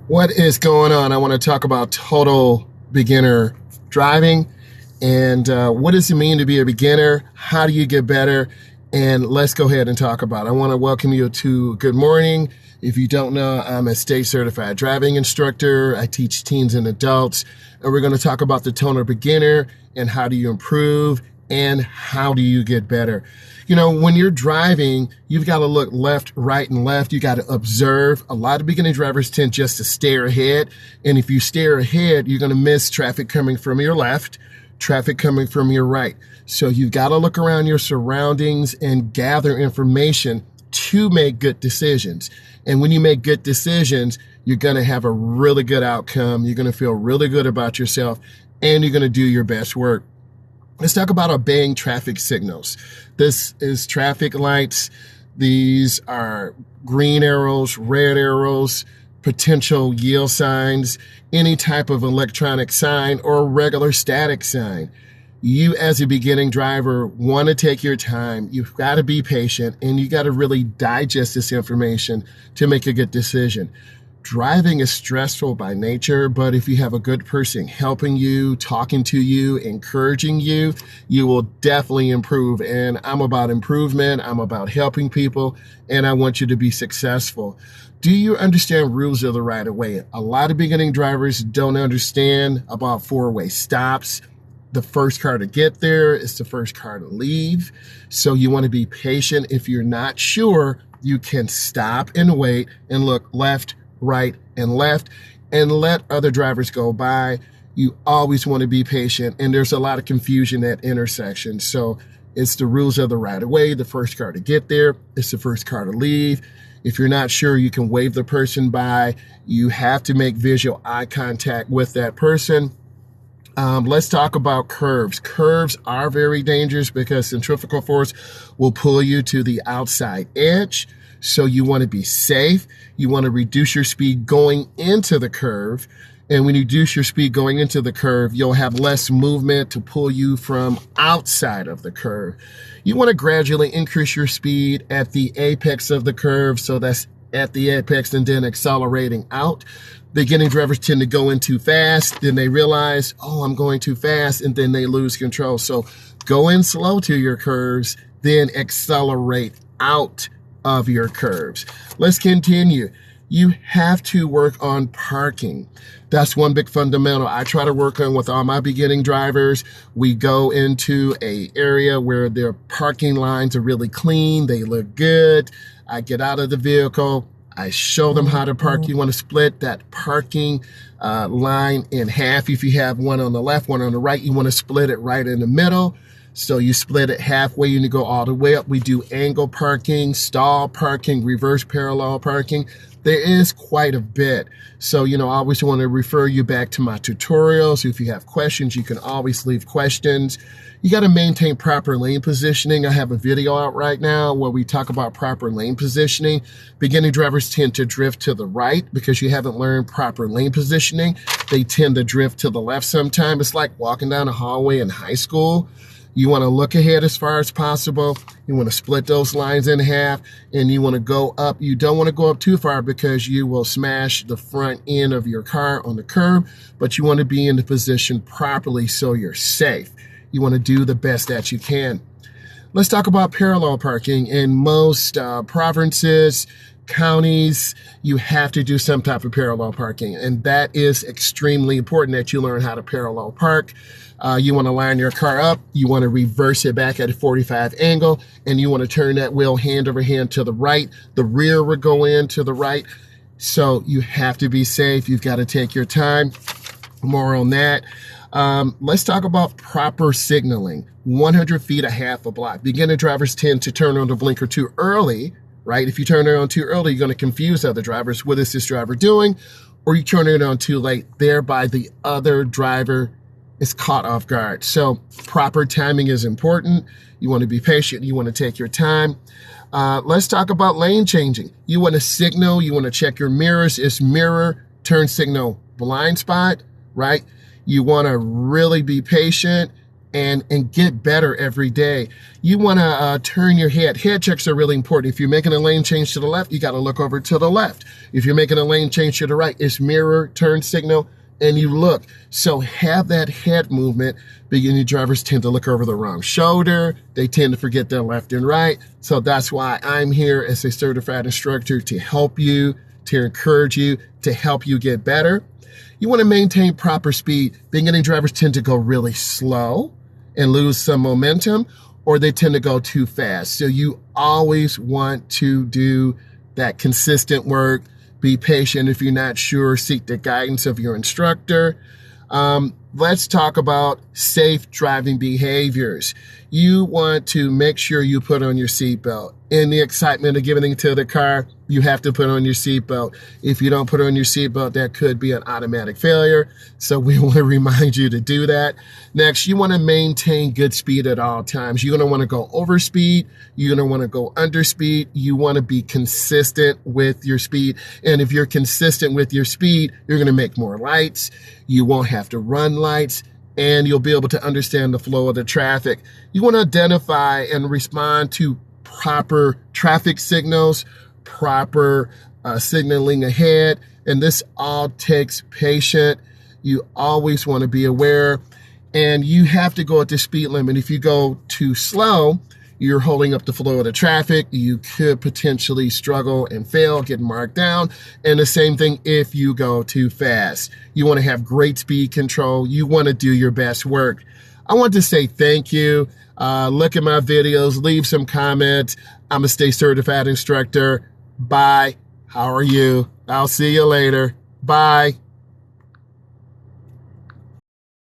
What is going on? I want to talk about total beginner driving and what does it mean to be a beginner? How do you get better? And let's go ahead and talk about it. I want to welcome you to Good Morning. If you don't know, I'm a state certified driving instructor. I teach teens and adults, and we're going to talk about the total beginner and how do you improve and how do you get better. You know, when you're driving, you've got to look left, right, and left. You got to observe. A lot of beginning drivers tend just to stare ahead. And if you stare ahead, you're going to miss traffic coming from your left, traffic coming from your right. So you've got to look around your surroundings and gather information to make good decisions. And when you make good decisions, you're going to have a really good outcome. You're going to feel really good about yourself, and you're going to do your best work. Let's talk about obeying traffic signals. This is traffic lights. These are green arrows, red arrows, potential yield signs, any type of electronic sign or regular static sign. You as a beginning driver want to take your time. You've got to be patient, and you got to really digest this information to make a good decision. Driving is stressful by nature, but if you have a good person helping you, talking to you, encouraging you, you will definitely improve. And I'm about improvement. I'm about helping people, and I want you to be successful. Do you understand rules of the right of way? A lot of beginning drivers don't understand about four-way stops. The first car to get there is the first car to leave. So you want to be patient. If you're not sure, you can stop and wait and look left, right, and left, and let other drivers go by. You always want to be patient, and there's a lot of confusion at intersections. So it's the rules of the right of way. The first car to get there, it's the first car to leave. If you're not sure, you can wave the person by. You have to make visual eye contact with that person. Let's talk about curves. Curves are very dangerous because centrifugal force will pull you to the outside edge. So you want to be safe. You want to reduce your speed going into the curve. And when you reduce your speed going into the curve, you'll have less movement to pull you from outside of the curve. You want to gradually increase your speed at the apex of the curve. So that's at the apex and then accelerating out. Beginning drivers tend to go in too fast. Then they realize, oh, I'm going too fast. And then they lose control. So go in slow to your curves, then accelerate out of your curves. Let's continue. You have to work on parking. That's one big fundamental I try to work on with all my beginning drivers. We go into an area where their parking lines are really clean. They look good. I get out of the vehicle. I show them how to park. You want to split that parking line in half. If you have one on the left, one on the right, you want to split it right in the middle. So you split it halfway and you go all the way up. We do angle parking, stall parking, reverse parallel parking. There is quite a bit. So, I always want to refer you back to my tutorials. If you have questions, you can always leave questions. You got to maintain proper lane positioning. I have a video out right now where we talk about proper lane positioning. Beginning drivers tend to drift to the right because you haven't learned proper lane positioning. They tend to drift to the left sometimes. It's like walking down a hallway in high school. You want to look ahead as far as possible. You want to split those lines in half, and you want to go up. You don't want to go up too far because you will smash the front end of your car on the curb, but you want to be in the position properly so you're safe. You want to do the best that you can. Let's talk about parallel parking. In most provinces, counties, you have to do some type of parallel parking, and that is extremely important that you learn how to parallel park. You want to line your car up, you want to reverse it back at a 45 angle, and you want to turn that wheel hand over hand to the right. The rear will go in to the right. So you have to be safe. You've got to take your time. More on that. Let's talk about proper signaling. 100 feet, a half a block. Beginner drivers tend to turn on the blinker too early, right? If you turn it on too early, you're going to confuse other drivers. What is this driver doing? Or you turn it on too late, thereby the other driver is caught off guard. So proper timing is important. You want to be patient. You want to take your time. Let's talk about lane changing. You want to signal. You want to check your mirrors. It's mirror, turn signal, blind spot, right? You want to really be patient and get better every day. You want to turn your head. Head checks are really important. If you're making a lane change to the left, you got to look over to the left. If you're making a lane change to the right, it's mirror, turn signal, and you look. So have that head movement. Beginning drivers tend to look over the wrong shoulder. They tend to forget their left and right. So that's why I'm here as a certified instructor to help you, to encourage you, to help you get better. You want to maintain proper speed. Beginning drivers tend to go really slow and lose some momentum, or they tend to go too fast. So you always want to do that consistent work. Be patient. If you're not sure, seek the guidance of your instructor. Let's talk about safe driving behaviors. You want to make sure you put on your seatbelt. In the excitement of getting into the car, you have to put on your seatbelt. If you don't put on your seatbelt, that could be an automatic failure. So we want to remind you to do that. Next, you want to maintain good speed at all times. You're going to want to go over speed. You're going to want to go under speed. You want to be consistent with your speed. And if you're consistent with your speed, you're going to make more lights. You won't have to run lights, and you'll be able to understand the flow of the traffic. You want to identify and respond to proper traffic signals, proper signaling ahead, and this all takes patience. You always want to be aware, and you have to go at the speed limit. If you go too slow, you're holding up the flow of the traffic. You could potentially struggle and fail, get marked down. And the same thing if you go too fast. You want to have great speed control. You want to do your best work. I want to say thank you. Look at my videos, leave some comments. I'm a Stay Certified Instructor. Bye. How are you? I'll see you later. Bye.